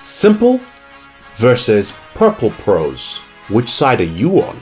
Simple versus Purple Prose. Which side are you on?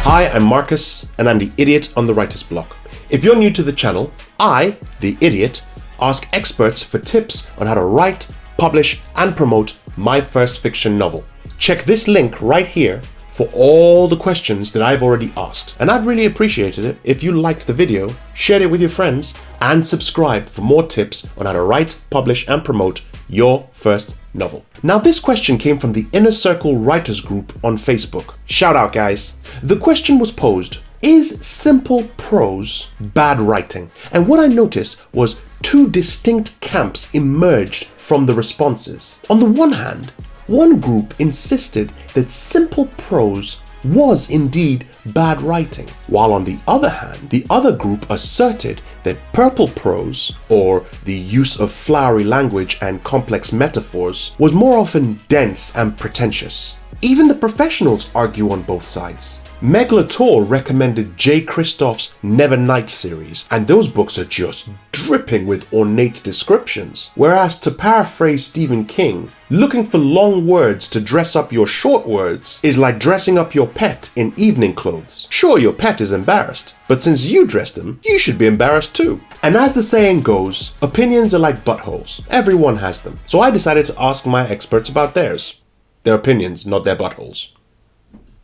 Hi, I'm Marcus, and I'm the idiot on the writer's block. If you're new to the channel, I, the idiot, ask experts for tips on how to write, publish, and promote my first fiction novel. Check this link right here for all the questions that I've already asked. And I'd really appreciate it if you liked the video, shared it with your friends, and subscribed for more tips on how to write, publish, and promote your first novel. Now, this question came from the Inner Circle Writers Group on Facebook. Shout out, guys. The question was posed: is simple prose bad writing? And what I noticed was two distinct camps emerged from the responses. On the one hand, one group insisted that simple prose was indeed bad writing, while on the other hand, the other group asserted that purple prose, or the use of flowery language and complex metaphors, was more often dense and pretentious. Even the professionals argue on both sides. Meg Latour recommended J. Kristoff's Nevernight series, and those books are just dripping with ornate descriptions. Whereas, to paraphrase Stephen King, looking for long words to dress up your short words is like dressing up your pet in evening clothes. Sure, your pet is embarrassed, but since you dressed him, you should be embarrassed too. And as the saying goes, opinions are like buttholes. Everyone has them. So I decided to ask my experts about theirs. Their opinions, not their buttholes.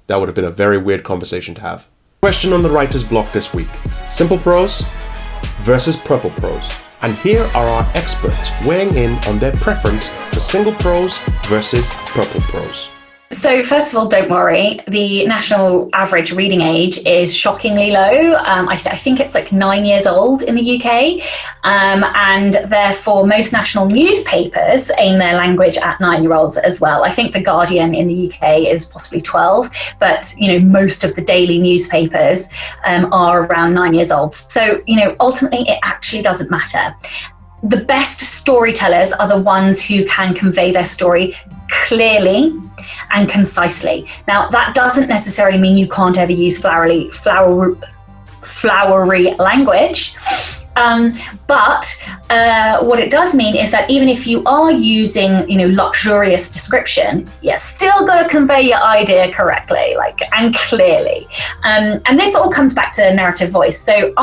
That would have been a very weird conversation to have. Question on the writer's block this week: simple prose versus purple prose. And here are our experts weighing in on their preference for single prose versus purple prose. So first of all, don't worry, the national average reading age is shockingly low. I think it's like 9 years old in the UK, and therefore most national newspapers aim their language at 9-year-olds as well. I think The Guardian in the UK is possibly 12, but most of the daily newspapers are around 9 years old. So ultimately it actually doesn't matter. The best storytellers are the ones who can convey their story clearly and concisely. Now, that doesn't necessarily mean you can't ever use flowery language, but what it does mean is that even if you are using, luxurious description, you still got to convey your idea correctly, and clearly. And this all comes back to narrative voice. So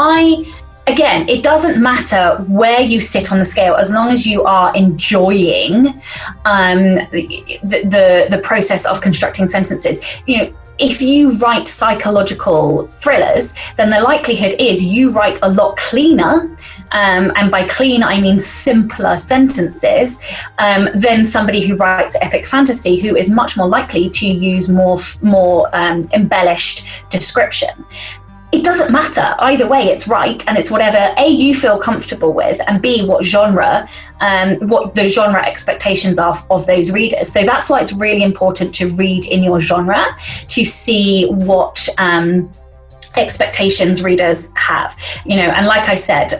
Again, it doesn't matter where you sit on the scale as long as you are enjoying the process of constructing sentences. If you write psychological thrillers, then the likelihood is you write a lot cleaner, and by clean I mean simpler sentences, than somebody who writes epic fantasy, who is much more likely to use more embellished description. It doesn't matter. Either way, it's right, and it's whatever A, you feel comfortable with, and B, what the genre expectations are of those readers. So that's why it's really important to read in your genre to see what expectations readers have, and like I said,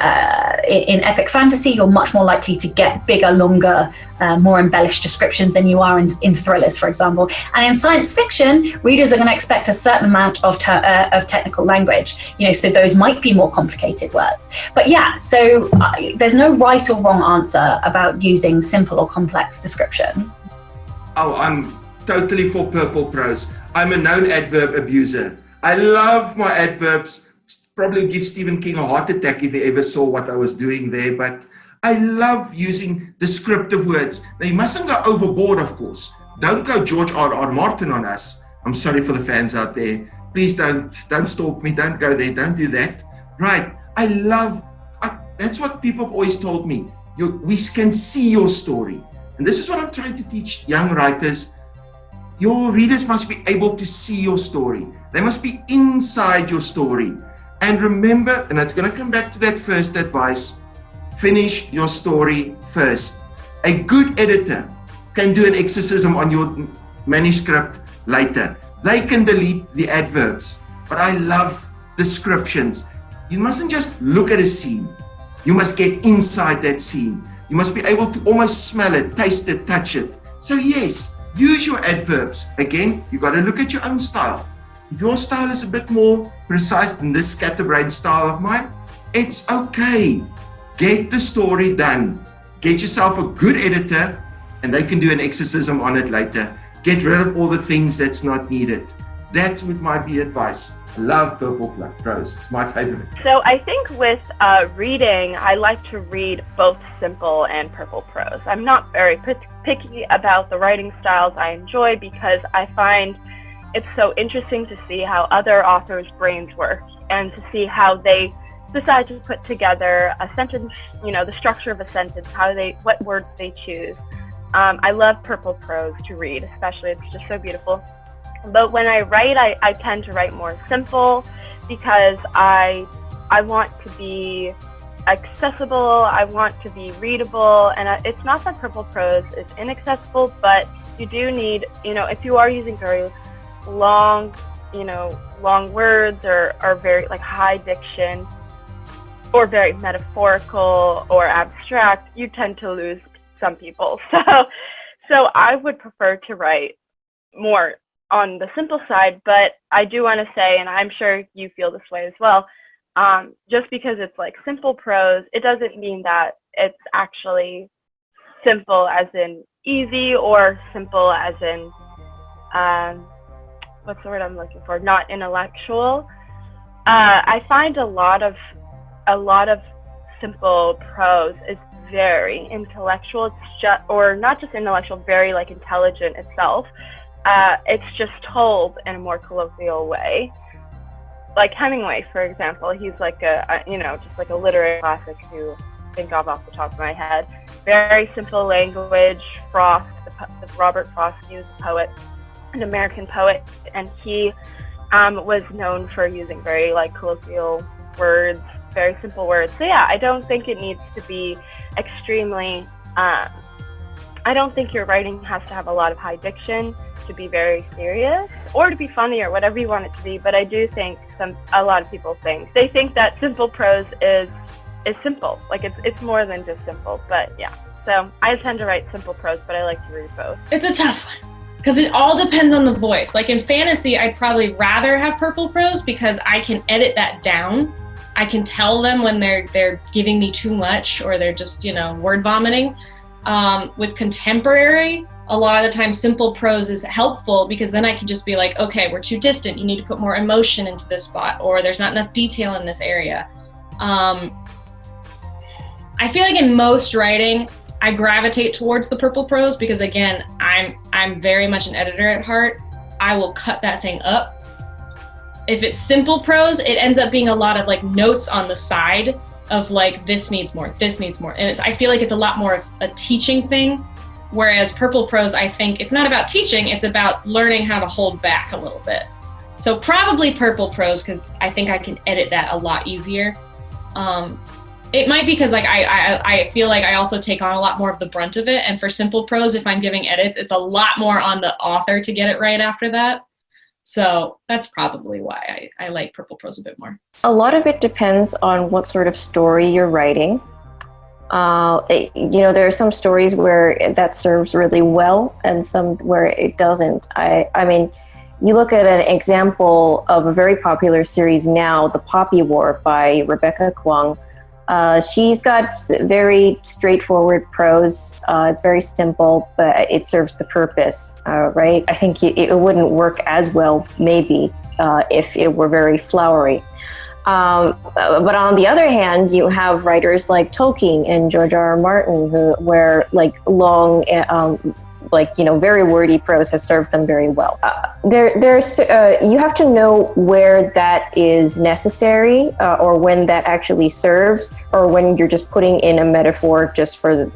in epic fantasy, you're much more likely to get bigger, longer, more embellished descriptions than you are in thrillers, for example. And in science fiction, readers are going to expect a certain amount of technical language, so those might be more complicated words. But yeah, so there's no right or wrong answer about using simple or complex description. Oh, I'm totally for purple prose. I'm a known adverb abuser. I love my adverbs. Probably give Stephen King a heart attack if he ever saw what I was doing there, but I love using descriptive words. Now, you mustn't go overboard, of course. Don't go George R.R. Martin on us. I'm sorry for the fans out there. Please don't stalk me. Don't go there. Don't do that. Right. That's what people have always told me. We can see your story. And this is what I'm trying to teach young writers. Your readers must be able to see your story. They must be inside your story. And remember, and it's going to come back to that first advice, finish your story first. A good editor can do an exorcism on your manuscript later. They can delete the adverbs, but I love descriptions. You mustn't just look at a scene. You must get inside that scene. You must be able to almost smell it, taste it, touch it. So yes, use your adverbs. Again, you got to look at your own style. If your style is a bit more precise than this scatterbrain style of mine, it's okay. get the story done. Get yourself a good editor and they can do an exorcism on it later. Get rid of all the things that's not needed. That's what might be advice. I love Purple Prose. It's my favorite. So I think with reading, I like to read both simple and Purple Prose. I'm not very picky about the writing styles I enjoy because I find it's so interesting to see how other authors' brains work and to see how they decide to put together a sentence, the structure of a sentence, what words they choose. I love Purple Prose to read, especially. It's just so beautiful. But when I write, I tend to write more simple because I want to be accessible, I want to be readable, and it's not that Purple Prose is inaccessible, but you do need, if you are using very long, long words or very like high diction or very metaphorical or abstract, you tend to lose some people. So I would prefer to write more on the simple side, but I do want to say, and I'm sure you feel this way as well, just because it's like simple prose, it doesn't mean that it's actually simple as in easy or simple as in, what's the word I'm looking for? Not intellectual. I find a lot of simple prose is very intellectual. It's just, or not just intellectual, very like intelligent itself. It's just told in a more colloquial way. Like Hemingway, for example, he's like just like a literary classic who I think of off the top of my head. Very simple language. Frost, Robert Frost, he was a poet, an American poet, and he was known for using very like colloquial words, very simple words. So yeah, I don't think it needs to be extremely, I don't think your writing has to have a lot of high diction to be very serious or to be funny or whatever you want it to be. But I do think a lot of people think that simple prose is simple. Like it's more than just simple. But yeah, so I tend to write simple prose, but I like to read both. It's a tough one because it all depends on the voice. Like in fantasy, I'd probably rather have Purple Prose because I can edit that down. I can tell them when they're giving me too much or they're just word vomiting. With contemporary, a lot of the time simple prose is helpful because then I can just be like, okay, we're too distant. You need to put more emotion into this spot, or there's not enough detail in this area. I feel like in most writing, I gravitate towards the Purple Prose because again, I'm very much an editor at heart. I will cut that thing up. If it's simple prose, it ends up being a lot of like notes on the side of like, this needs more. And I feel like it's a lot more of a teaching thing. Whereas Purple Prose, I think it's not about teaching, it's about learning how to hold back a little bit. So probably Purple Prose, because I think I can edit that a lot easier. It might be because like I feel like I also take on a lot more of the brunt of it. And for simple prose, if I'm giving edits, it's a lot more on the author to get it right after that. So that's probably why I like Purple Prose a bit more. A lot of it depends on what sort of story you're writing. There are some stories where that serves really well and some where it doesn't. I mean, you look at an example of a very popular series now, The Poppy War by Rebecca Kuang. She's got very straightforward prose. It's very simple, but it serves the purpose, right? I think it wouldn't work as well, maybe, if it were very flowery. But on the other hand, you have writers like Tolkien and George R.R. Martin, where like long, very wordy prose has served them very well. You have to know where that is necessary, or when that actually serves, or when you're just putting in a metaphor just for the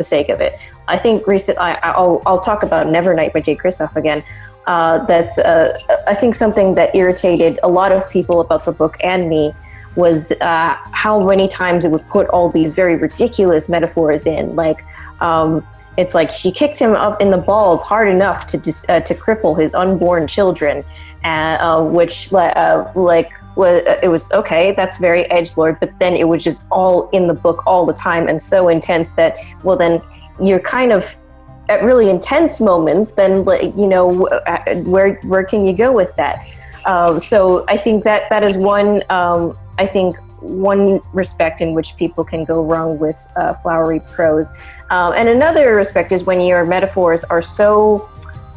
sake of it. I think I'll talk about Nevernight by Jay Kristoff again. That's I think something that irritated a lot of people about the book and me was how many times it would put all these very ridiculous metaphors in, like. It's like she kicked him up in the balls hard enough to cripple his unborn children, which it was okay. That's very edgelord, but then it was just all in the book all the time and so intense that then you're kind of at really intense moments. Then where can you go with that? So I think that is one. I think one respect in which people can go wrong with flowery prose. And another respect is when your metaphors are so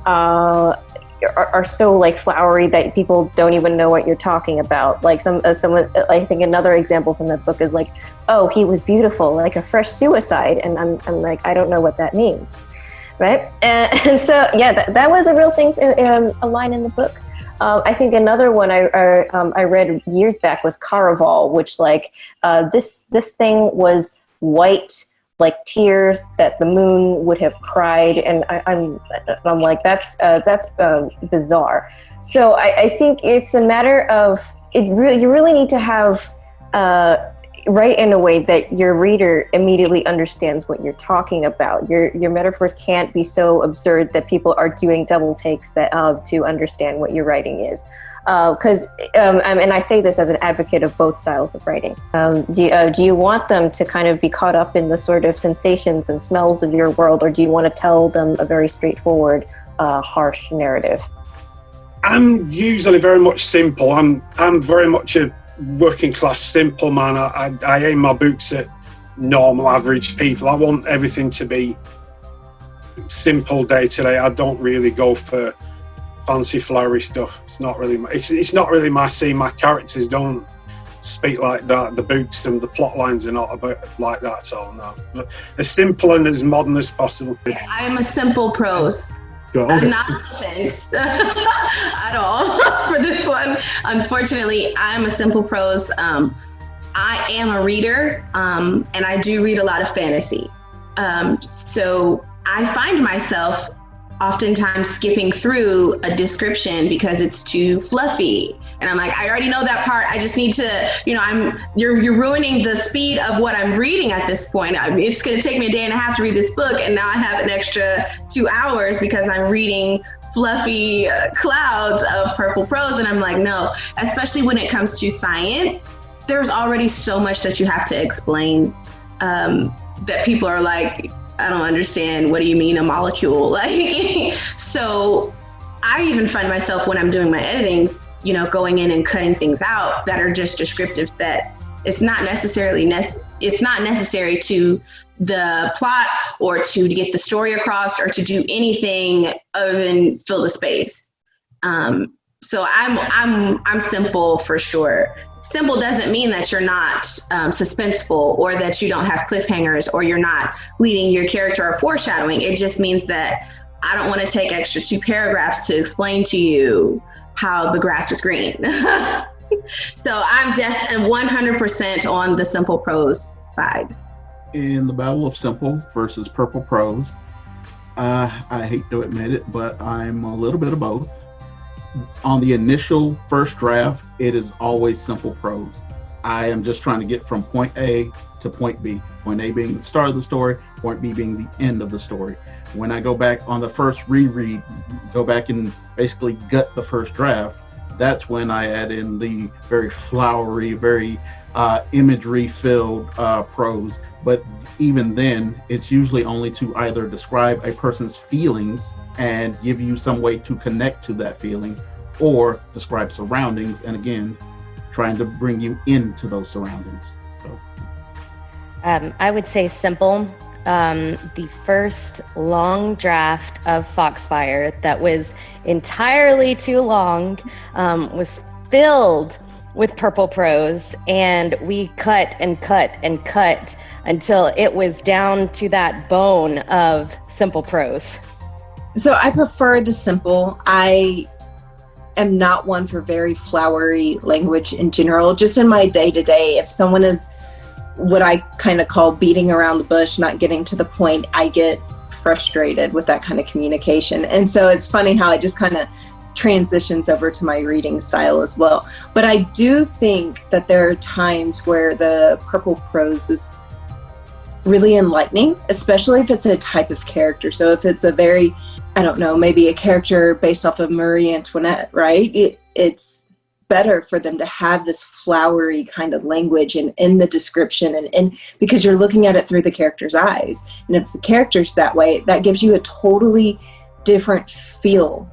like flowery that people don't even know what you're talking about. Like someone, I think another example from that book is like, oh, he was beautiful, like a fresh suicide. And I'm like, I don't know what that means. Right. And so, yeah, that was a real thing, a line in the book. I think another one I read years back was Caraval, which like this thing was white, like tears that the moon would have cried, and I'm like, that's bizarre. So I think it's a matter of you really need to have write in a way that your reader immediately understands what you're talking about. Your metaphors can't be so absurd that people are doing double takes to understand what your writing is. And I say this as an advocate of both styles of writing. Do you want them to kind of be caught up in the sort of sensations and smells of your world, or do you want to tell them a very straightforward, harsh narrative? I'm usually very much simple. I'm very much a working class simple man. I aim my books at normal average people. I want everything to be simple day to day. I don't really go for fancy flowery stuff. It's not really my scene. My characters don't speak like that. The books and the plot lines are not about like that at all. No, as simple and as modern as possible. I am a simple prose. Not offense at all for this one. Unfortunately, I'm a simple prose. I am a reader, and I do read a lot of fantasy. So I find myself oftentimes skipping through a description because it's too fluffy. And I'm like, I already know that part. I just need to, you're ruining the speed of what I'm reading at this point. It's going to take me a day and a half to read this book, and now I have an extra 2 hours because I'm reading fluffy clouds of purple prose. And I'm like, no, especially when it comes to science, there's already so much that you have to explain that people are like, I don't understand. What do you mean a molecule? Like, so I even find myself when I'm doing my editing, going in and cutting things out that are just descriptives that it's not necessary to the plot or to get the story across or to do anything other than fill the space. So I'm simple for sure. Simple doesn't mean that you're not suspenseful or that you don't have cliffhangers or you're not leading your character or foreshadowing. It just means that I don't want to take extra 2 paragraphs to explain to you how the grass was green. So I'm definitely 100% on the simple prose side. In the battle of simple versus purple prose, I hate to admit it, but I'm a little bit of both. On the initial first draft, it is always simple prose. I am just trying to get from point A to point B. Point A being the start of the story, point B being the end of the story. When I go back on the first reread, go back and basically gut the first draft, that's when I add in the very flowery, very imagery-filled prose. But even then, it's usually only to either describe a person's feelings and give you some way to connect to that feeling, or describe surroundings, and again, trying to bring you into those surroundings. So, I would say simple. The first long draft of Foxfire that was entirely too long was filled with purple prose, and we cut and cut and cut until it was down to that bone of simple prose. So I prefer the simple. I am not one for very flowery language in general. Just in my day-to-day, if someone is what I kind of call beating around the bush, not getting to the point, I get frustrated with that kind of communication. And so it's funny how it just kind of transitions over to my reading style as well. But I do think that there are times where the purple prose is really enlightening, especially if it's a type of character. So if it's a very, I don't know, maybe a character based off of Marie Antoinette, right? It's better for them to have this flowery kind of language in the description, and because you're looking at it through the character's eyes. And if the character's that way, that gives you a totally different feel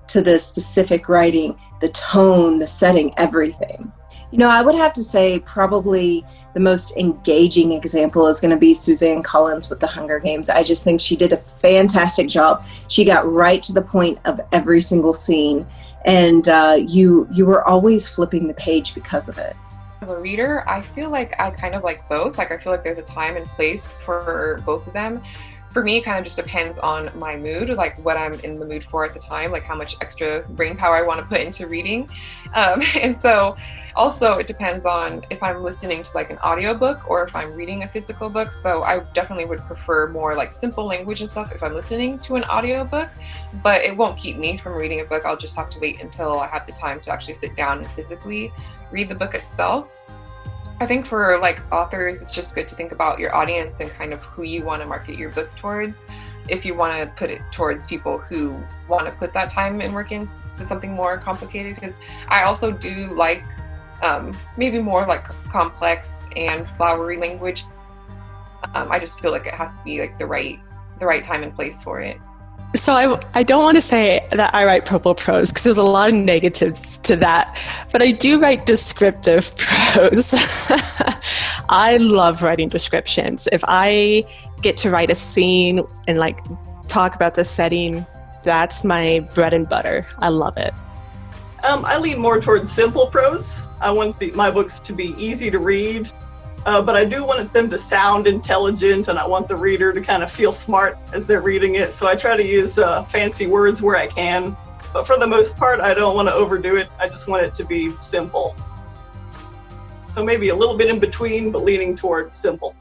to the specific writing, the tone, the setting, everything. You know, I would have to say probably the most engaging example is going to be Suzanne Collins with the Hunger Games. I just think she did a fantastic job. She got right to the point of every single scene, and you were always flipping the page because of it. As a reader, I feel like I kind of like both. Like, I feel like there's a time and place for both of them. For me, it kind of just depends on my mood, like what I'm in the mood for at the time, like how much extra brain power I want to put into reading. And so also it depends on if I'm listening to like an audiobook or if I'm reading a physical book. So I definitely would prefer more like simple language and stuff if I'm listening to an audiobook, but it won't keep me from reading a book. I'll just have to wait until I have the time to actually sit down and physically read the book itself. I think for like authors, it's just good to think about your audience and kind of who you want to market your book towards. If you want to put it towards people who want to put that time and work into something more complicated, because I also do like maybe more like complex and flowery language. I just feel like it has to be like the right time and place for it. So I don't want to say that I write purple prose because there's a lot of negatives to that, but I do write descriptive prose. I love writing descriptions. If I get to write a scene and like talk about the setting, that's my bread and butter. I love it. I lean more towards simple prose. I want my books to be easy to read. But I do want them to sound intelligent, and I want the reader to kind of feel smart as they're reading it. So I try to use fancy words where I can. But for the most part, I don't want to overdo it. I just want it to be simple. So maybe a little bit in between, but leaning toward simple.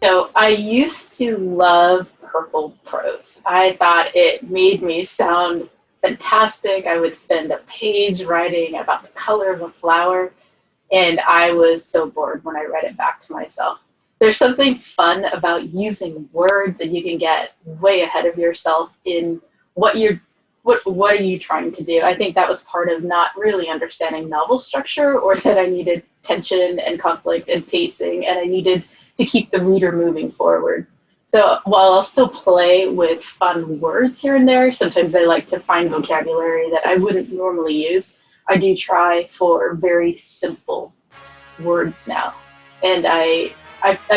So I used to love purple prose. I thought it made me sound fantastic. I would spend a page writing about the color of a flower. And I was so bored when I read it back to myself. There's something fun about using words, and you can get way ahead of yourself in what are you trying to do. I think that was part of not really understanding novel structure, or that I needed tension and conflict and pacing, and I needed to keep the reader moving forward. So while I'll still play with fun words here and there, sometimes I like to find vocabulary that I wouldn't normally use. I do try for very simple words now. And I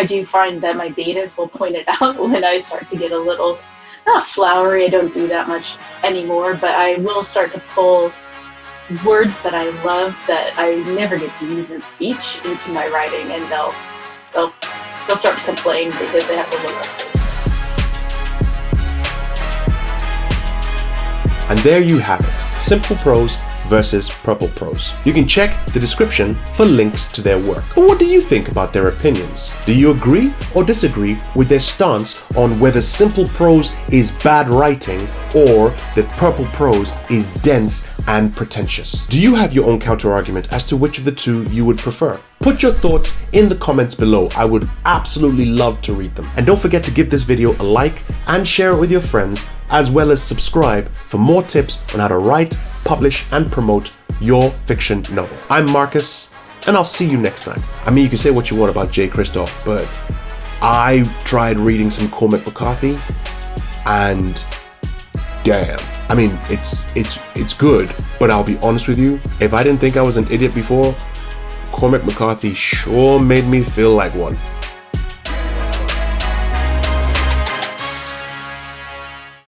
do find that my betas will point it out when I start to get a little, not flowery, I don't do that much anymore, but I will start to pull words that I love that I never get to use in speech into my writing, and they'll start to complain because they have to look up. And there you have it, simple prose versus purple prose. You can check the description for links to their work. But what do you think about their opinions? Do you agree or disagree with their stance on whether simple prose is bad writing or that purple prose is dense and pretentious? Do you have your own counter argument as to which of the two you would prefer? Put your thoughts in the comments below. I would absolutely love to read them. And don't forget to give this video a like and share it with your friends, as well as subscribe for more tips on how to write, publish, and promote your fiction novel. I'm Marcus, and I'll see you next time. I mean, you can say what you want about J. Kristoff, but I tried reading some Cormac McCarthy, and damn. I mean, it's good, but I'll be honest with you, if I didn't think I was an idiot before, Cormac McCarthy sure made me feel like one.